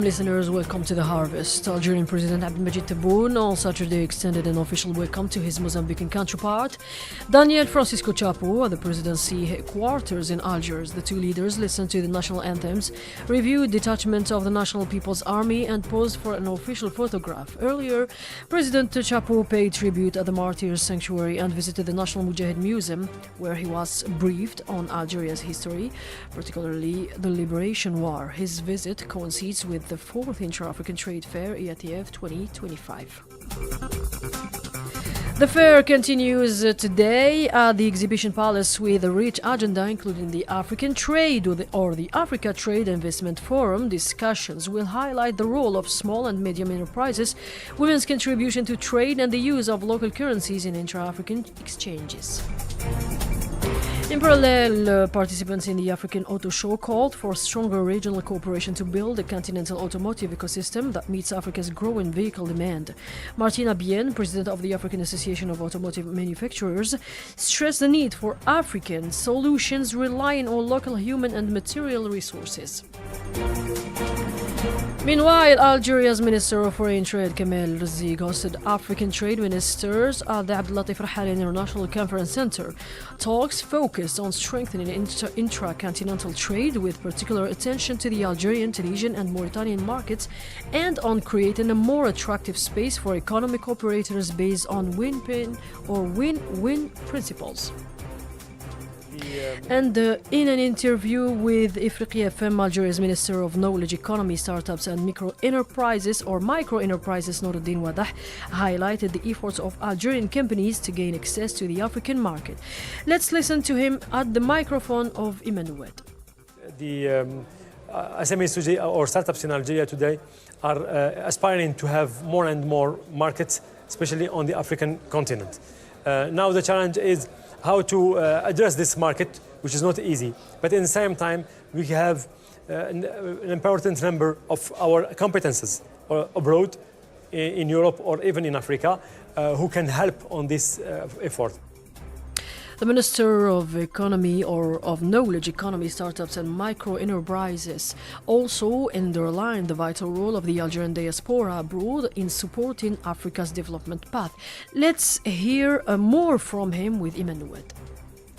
Listeners, welcome to The Harvest. Algerian President Abdelmajid Tebboune on Saturday extended an official welcome to his Mozambican counterpart, Daniel Francisco Chapo, at the presidency headquarters in Algiers. The two leaders listened to the national anthems, reviewed detachment of the National People's Army, and posed for an official photograph. Earlier, President Chapo paid tribute at the Martyrs Sanctuary and visited the National Mujahid Museum, where he was briefed on Algeria's history, particularly the Liberation War. His visit coincides with the fourth Intra-African Trade Fair, ETF 2025. The fair continues today at the Exhibition Palace with a rich agenda, including the African Trade or the Africa Trade Investment Forum. Discussions will highlight the role of small and medium enterprises, women's contribution to trade, and the use of local currencies in intra-African exchanges. In parallel, participants in the African Auto Show called for stronger regional cooperation to build a continental automotive ecosystem that meets Africa's growing vehicle demand. Martina Bien, president of the African Association of Automotive Manufacturers, stressed the need for African solutions relying on local human and material resources. Meanwhile, Algeria's Minister of Foreign Trade, Kamel Rizig, hosted African trade ministers at the Abdelatif Rahal International Conference Center. Talks focused on strengthening intra-continental trade, with particular attention to the Algerian, Tunisian, and Mauritanian markets, and on creating a more attractive space for economic operators based on win-win or win-win principles. And in an interview with Ifrikyafm, Algeria's Minister of Knowledge, Economy, Startups and Micro-Enterprises Nouruddin Wadah highlighted the efforts of Algerian companies to gain access to the African market. Let's listen to him at the microphone of Emmanuel. The SMEs today, or startups in Algeria today, are aspiring to have more and more markets, especially on the African continent. Now the challenge is how to address this market, which is not easy. But at the same time, we have an important number of our competences abroad, in Europe or even in Africa, who can help on this effort. The Minister of Economy or of Knowledge, Economy, Startups and Micro-Enterprises also underlined the vital role of the Algerian diaspora abroad in supporting Africa's development path. Let's hear more from him with Emmanuel.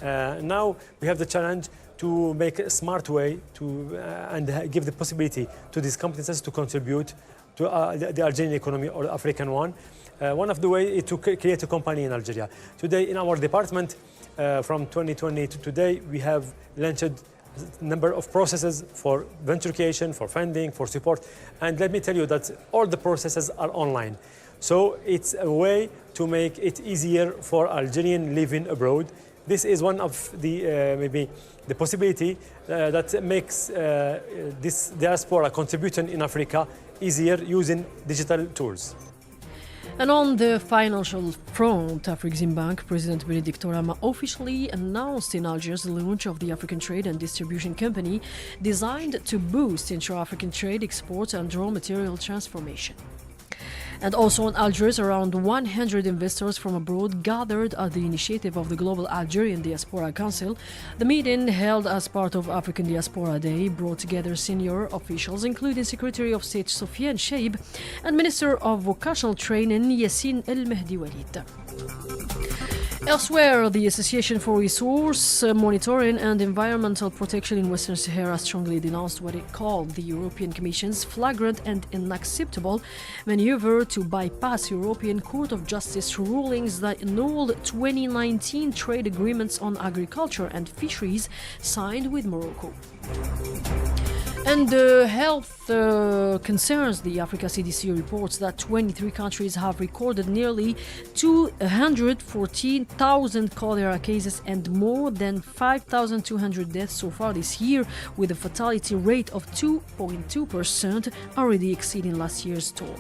Now we have the challenge to make a smart way to and give the possibility to these competences to contribute to the Algerian economy or the African one. One of the ways is to create a company in Algeria. Today in our department, from 2020 to today, we have launched a number of processes for venture creation, for funding, for support. And let me tell you that all the processes are online. So it's a way to make it easier for Algerian living abroad. This is one of the maybe the possibility that makes this diaspora contribution in Africa easier using digital tools. And on the financial front, Afreximbank President Benedict Orama officially announced in Algiers the launch of the African Trade and Distribution Company, designed to boost intra-African trade, exports and raw material transformation. And also in Algiers, around 100 investors from abroad gathered at the initiative of the Global Algerian Diaspora Council. The meeting, held as part of African Diaspora Day, brought together senior officials, including Secretary of State Sofiane Cheib and Minister of Vocational Training Yassine El Mehdi Walid. Elsewhere, the Association for Resource Monitoring and Environmental Protection in Western Sahara strongly denounced what it called the European Commission's flagrant and unacceptable maneuver to bypass European Court of Justice rulings that annulled 2019 trade agreements on agriculture and fisheries signed with Morocco. And health concerns. The Africa CDC reports that 23 countries have recorded nearly 214,000 cholera cases and more than 5,200 deaths so far this year, with a fatality rate of 2.2%, already exceeding last year's toll.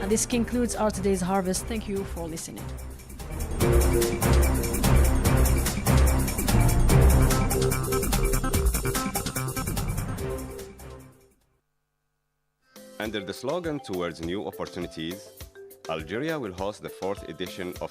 And this concludes our today's Harvest. Thank you for listening. Under the slogan Towards New Opportunities, Algeria will host the 4th edition of